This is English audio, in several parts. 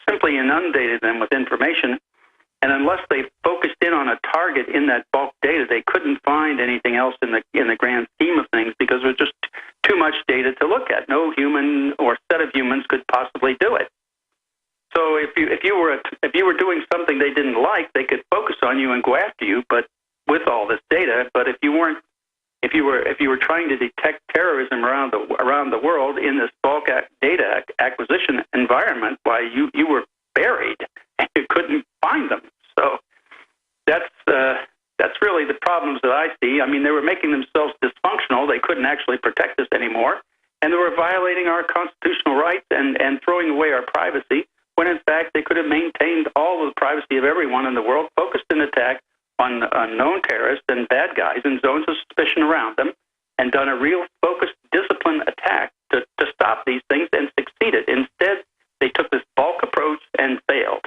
simply inundated them with information. And unless they focused in on a target in that bulk data, they couldn't find anything else in the grand scheme of things, because there was just too much data to look at. No human or set of humans could possibly do it. So if you were doing something they didn't like, they could focus on you and go after you. But with all this data, but if you were trying to detect terrorism around the world in this bulk data acquisition environment, why you were buried and you couldn't find them. So that's really the problems that I see. I mean, they were making themselves dysfunctional. They couldn't actually protect us anymore, and they were violating our constitutional rights and throwing away our privacy, when in fact they could have maintained all of the privacy of everyone in the world, focused an attack on known terrorists and bad guys in zones of suspicion around them, and done a real focused, disciplined attack to stop these things, and succeeded. Instead, they took this bulk approach and failed.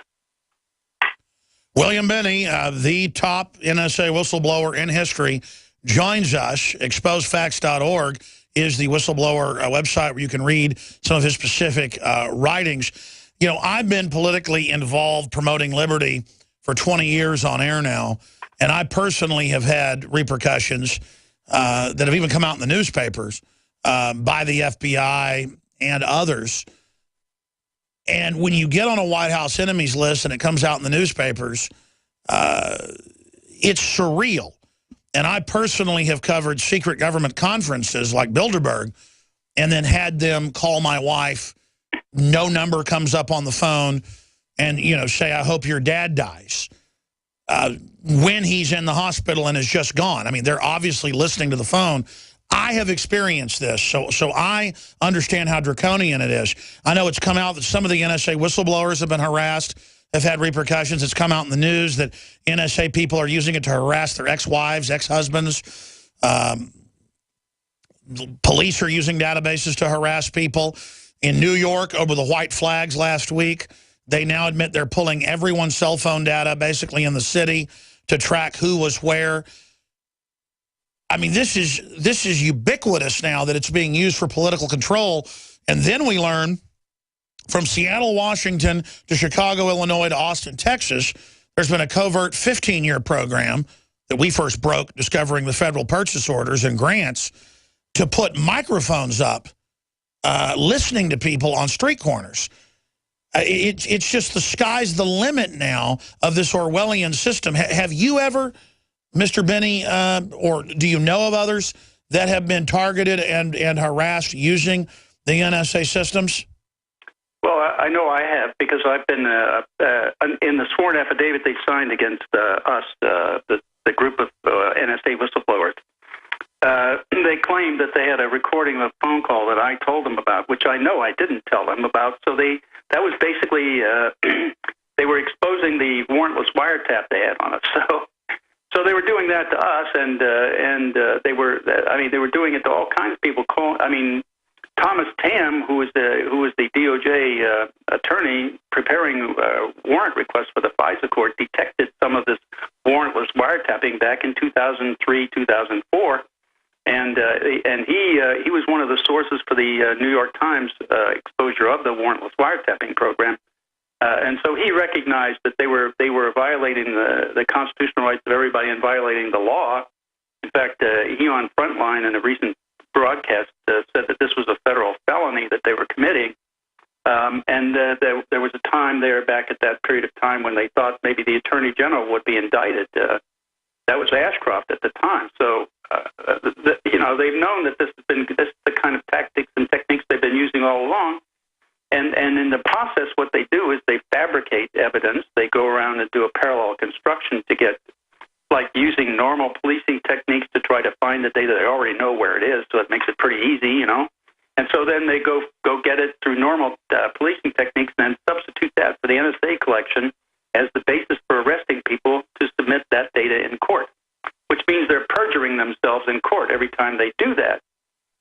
William Binney, the top NSA whistleblower in history, joins us. Exposefacts.org is the whistleblower website where you can read some of his specific writings. You know, I've been politically involved promoting liberty for 20 years on air now, and I personally have had repercussions that have even come out in the newspapers by the FBI and others. And when you get on a White House enemies list and it comes out in the newspapers, it's surreal. And I personally have covered secret government conferences like Bilderberg, and then had them call my wife. No number comes up on the phone, and, you know, say, I hope your dad dies, when he's in the hospital and is just gone. I mean, they're obviously listening to the phone. I have experienced this, so I understand how draconian it is. I know it's come out that some of the NSA whistleblowers have been harassed, have had repercussions. It's come out in the news that NSA people are using it to harass their ex-wives, ex-husbands. Police are using databases to harass people. In New York, over the white flags last week, they now admit they're pulling everyone's cell phone data, basically in the city, to track who was where. I mean, this is ubiquitous now that it's being used for political control. And then we learn from Seattle, Washington, to Chicago, Illinois, to Austin, Texas, there's been a covert 15-year program that we first broke, discovering the federal purchase orders and grants, to put microphones up, listening to people on street corners. It's just the sky's the limit now of this Orwellian system. Have you ever, Mr. Binney, or do you know of others that have been targeted and harassed using the NSA systems? Well, I know I have, because I've been in the sworn affidavit they signed against us, the group of NSA whistleblowers. They claimed that they had a recording of a phone call that I told them about, which I know I didn't tell them about. So that was basically they were exposing the warrantless wiretap they had on us. So they were doing that to us, and they were doing it to all kinds of people. Thomas Tam, who was the DOJ attorney preparing warrant requests for the FISA court, detected some of this warrantless wiretapping back in 2003, 2004, and he was one of the sources for the New York Times exposure of the warrantless wiretapping program, and so he recognized that they were violating the constitutional rights of everybody and violating the law. In fact, he on Frontline in a recent broadcast said that this was a federal felony that they were committing, and there was a time there back at that period of time when they thought maybe the Attorney General would be indicted. That was Ashcroft at the time. So they've known that this is the kind of tactics and techniques they've been using all along, and in the process, what they do is they fabricate evidence. They go around and do a parallel construction to get, like, using normal policing techniques to try to find the data. They already know where it is, so it makes it pretty easy, you know. And so then they go get it through normal policing techniques, and then substitute that for the NSA collection as the basis for arresting people to submit that data in court, which means they're perjuring themselves in court every time they do that.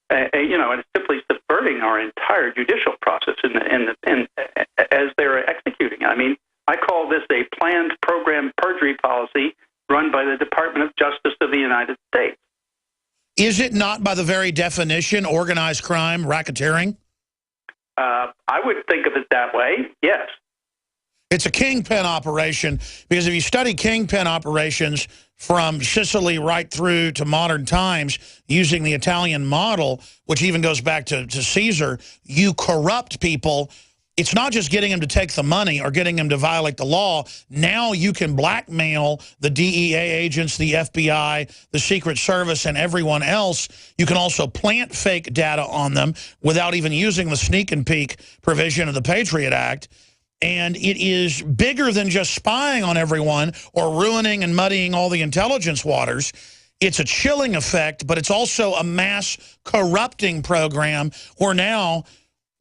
And it's simply subverting our entire judicial process as they're executing. I mean, I call this a planned program perjury policy run by the Department of Justice of the United States. Is it not, by the very definition, organized crime, racketeering? I would think of it that way, yes. It's a kingpin operation, because if you study kingpin operations from Sicily right through to modern times using the Italian model, which even goes back to Caesar, you corrupt people. It's not just getting them to take the money or getting them to violate the law. Now you can blackmail the DEA agents, the FBI, the Secret Service, and everyone else. You can also plant fake data on them without even using the sneak and peek provision of the Patriot Act. And it is bigger than just spying on everyone or ruining and muddying all the intelligence waters. It's a chilling effect, but it's also a mass corrupting program where now,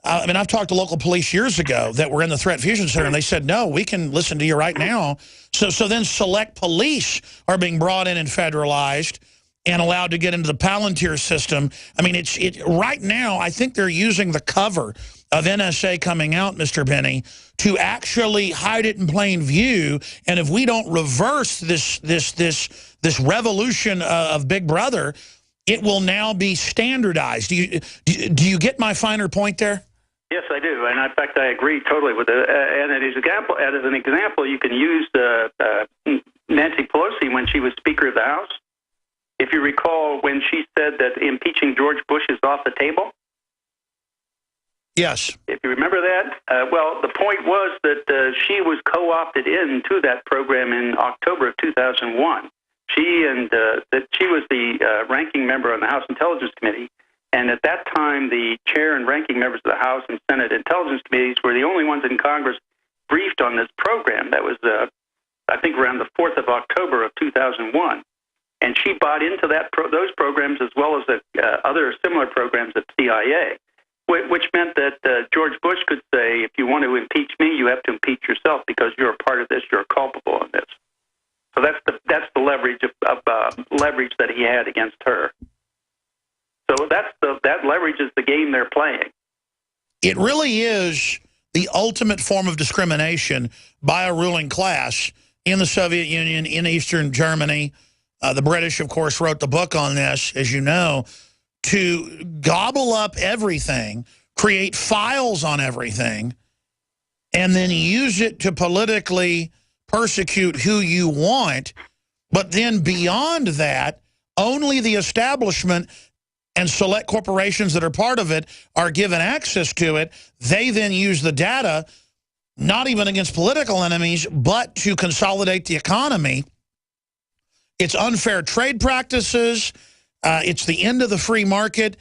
I mean, I've talked to local police years ago that were in the Threat Fusion Center, and they said, no, we can listen to you right now. So then select police are being brought in and federalized and allowed to get into the Palantir system. I mean, right now, I think they're using the cover of NSA coming out, Mr. Benny, to actually hide it in plain view. And if we don't reverse this revolution of Big Brother, it will now be standardized. Do you get my finer point there? Yes, I do, and in fact, I agree totally with it. And as an example, you can use Nancy Pelosi when she was Speaker of the House. If you recall, when she said that impeaching George Bush is off the table. Yes. If you remember that, well, the point was that she was co-opted into that program in October of 2001. She was the ranking member on the House Intelligence Committee, and at that time, the chair and ranking members of the House and Senate Intelligence Committees were the only ones in Congress briefed on this program. That was, I think, around the 4th of October of 2001. And she bought into those programs as well as the other similar programs at CIA, which meant that George Bush could say, if you want to impeach me, you have to impeach yourself because you're a part of this, you're culpable in this. So that's the leverage of leverage that he had against her. So that leverage is the game they're playing. It really is the ultimate form of discrimination by a ruling class in the Soviet Union, in Eastern Germany. The British, of course, wrote the book on this, as you know, to gobble up everything, create files on everything, and then use it to politically persecute who you want. But then beyond that, only the establishment and select corporations that are part of it are given access to it. They then use the data, not even against political enemies, but to consolidate the economy. It's unfair trade practices. It's the end of the free market.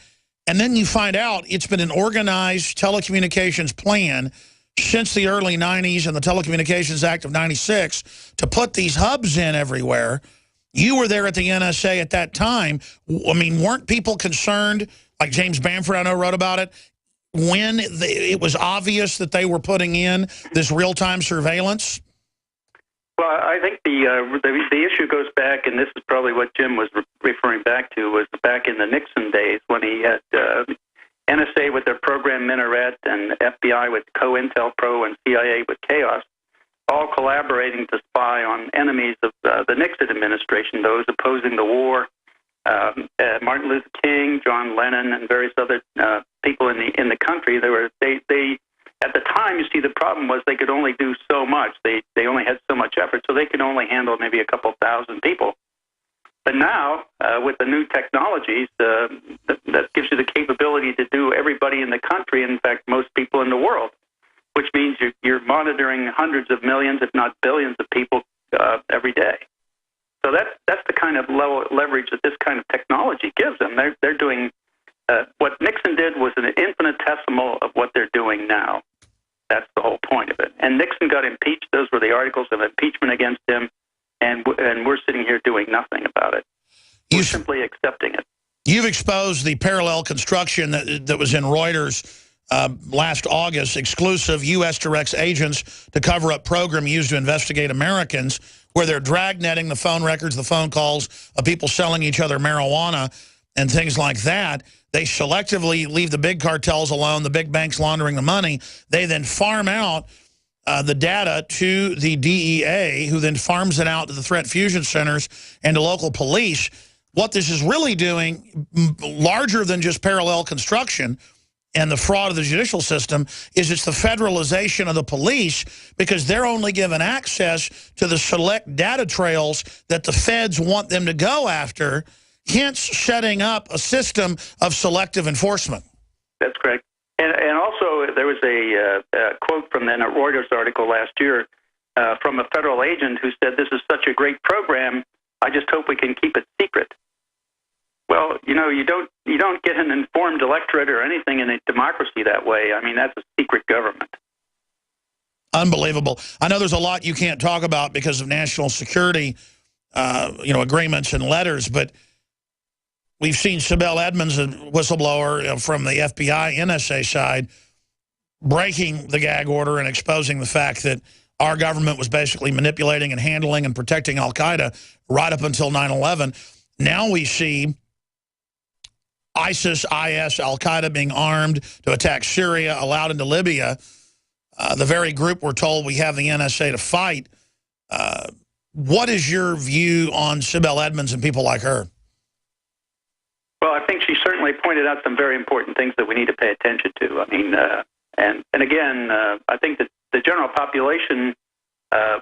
And then you find out it's been an organized telecommunications plan since the early 90s and the Telecommunications Act of 96 to put these hubs in everywhere. You were there at the NSA at that time. I mean, weren't people concerned, like James Bamford, I know, wrote about it, when it was obvious that they were putting in this real-time surveillance? Well, I think the issue goes back, and this is probably what Jim was referring back to, was back in the Nixon days when he had NSA with their program Minaret and FBI with COINTELPRO and CIA with Chaos, all collaborating to spy on enemies of the Nixon administration, those opposing the war. Martin Luther King, John Lennon, and various other people in the country. They at the time, you see, the problem was they could only do so much. They only had so much effort, so they could only handle maybe a couple thousand people. But now, with the new technologies, that gives you the capability to do everybody in the country, and in fact, most people in the world, which means you're monitoring hundreds of millions, if not billions of people every day. So that's the kind of leverage that this kind of technology gives them. They're doing what Nixon did was an infinitesimal of what they're doing now. That's the whole point of it. And Nixon got impeached. Those were the articles of impeachment against him, and we're sitting here doing nothing about it. We're simply accepting it. You've exposed the parallel construction that was in Reuters last August, exclusive U.S. directs agents to cover up program used to investigate Americans, where they're dragnetting the phone records, the phone calls of people selling each other marijuana and things like that. They selectively leave the big cartels alone, the big banks laundering the money. They then farm out the data to the DEA, who then farms it out to the threat fusion centers and to local police. What this is really doing, larger than just parallel construction, and the fraud of the judicial system is it's the federalization of the police, because they're only given access to the select data trails that the feds want them to go after, hence setting up a system of selective enforcement. That's correct. And also there was a quote from the Reuters article last year from a federal agent who said, "This is such a great program, I just hope we can keep it secret." Well, you know, you don't get an informed electorate or anything in a democracy that way. I mean, that's a secret government. Unbelievable. I know there's a lot you can't talk about because of national security, agreements and letters, but we've seen Sibel Edmonds, a whistleblower from the FBI, NSA side, breaking the gag order and exposing the fact that our government was basically manipulating and handling and protecting al-Qaeda right up until 9/11. Now we see ISIS, IS, al-Qaeda being armed to attack Syria, allowed into Libya, the very group we're told we have the NSA to fight. What is your view on Sibel Edmonds and people like her? Well, I think she certainly pointed out some very important things that we need to pay attention to. I mean, and again, I think that the general population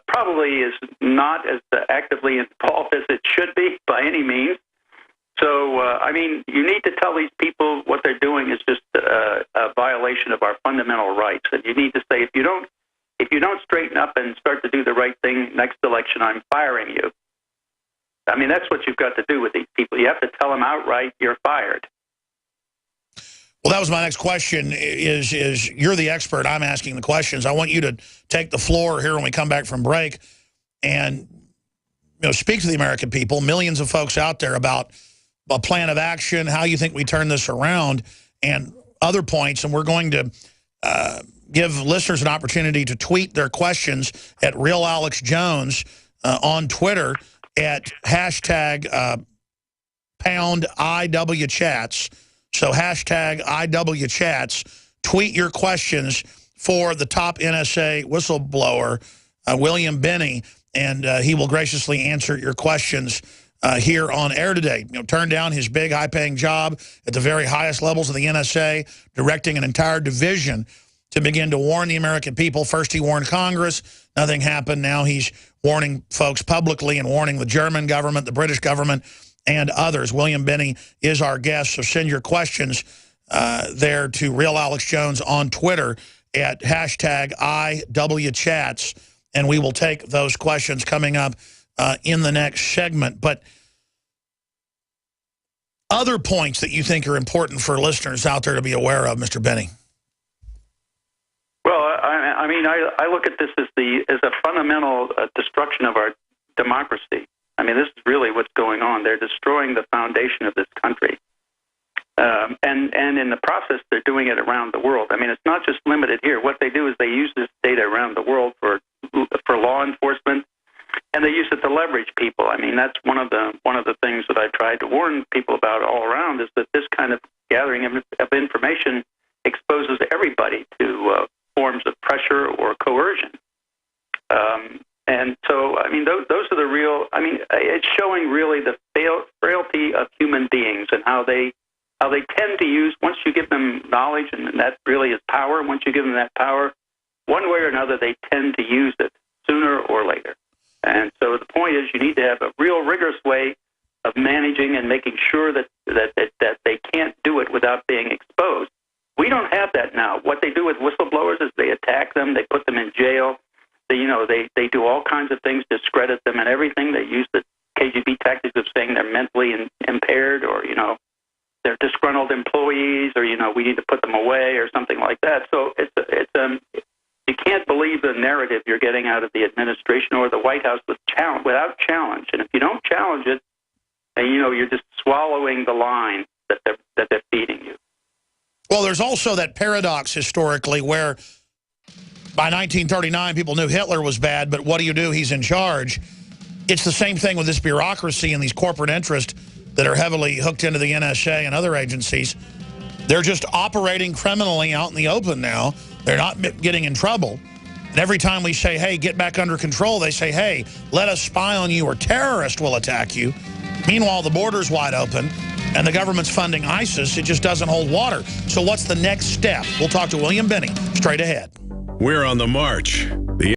probably is not as actively involved as it should be by any means. So, I mean, you need to tell these people what they're doing is just a violation of our fundamental rights. And you need to say, if you don't straighten up and start to do the right thing next election, I'm firing you. I mean, that's what you've got to do with these people. You have to tell them outright, you're fired. Well, that was my next question, is you're the expert. I'm asking the questions. I want you to take the floor here when we come back from break and speak to the American people, millions of folks out there, about a plan of action, how you think we turn this around, and other points. And we're going to give listeners an opportunity to tweet their questions at Real Alex Jones on Twitter at hashtag #IWChats. So hashtag IWChats. Tweet your questions for the top NSA whistleblower, William Binney, and he will graciously answer your questions here on air today. Turned down his big, high-paying job at the very highest levels of the NSA, directing an entire division to begin to warn the American people. First, he warned Congress. Nothing happened. Now he's warning folks publicly and warning the German government, the British government, and others. William Binney is our guest, so send your questions there to Real Alex Jones on Twitter at hashtag IWChats, and we will take those questions coming up in the next segment. But other points that you think are important for listeners out there to be aware of, Mr. Binney? Well, I mean, I look at this as a fundamental destruction of our democracy. I mean, this is really what's going on. They're destroying the foundation of this country. And in the process, they're doing it around the world. I mean, it's not just limited here. What they do is they use this data around the world for law enforcement, and they use it to leverage people. I mean, that's one of the things that I tried to warn people about all around, is that this kind of gathering of information exposes everybody to forms of pressure or coercion. And so, I mean, those are the real. I mean, it's showing really the frailty of human beings and how they tend to use. Once you give them knowledge, and that really is power. Once you give them that power, one way or another, they tend to use it sooner or later. And so the point is, you need to have a real rigorous way of managing and making sure that they can't do it without being exposed. We don't have that now. What they do with whistleblowers is they attack them, they put them in jail. They do all kinds of things, discredit them and everything. They use the KGB tactics of saying they're mentally impaired, or they're disgruntled employees, or we need to put them away, or something like that. So you can't believe the narrative you're getting out of the administration or the White House without challenge. And if you don't challenge it, and you're just swallowing the line that they're feeding you. Well, there's also that paradox historically where by 1939 people knew Hitler was bad, but what do? He's in charge. It's the same thing with this bureaucracy and these corporate interests that are heavily hooked into the NSA and other agencies. They're just operating criminally out in the open now. They're not getting in trouble. And every time we say, hey, get back under control, they say, hey, let us spy on you or terrorists will attack you. Meanwhile, the border's wide open. and the government's funding ISIS, it just doesn't hold water. So what's the next step? We'll talk to William Binney straight ahead. We're on the march.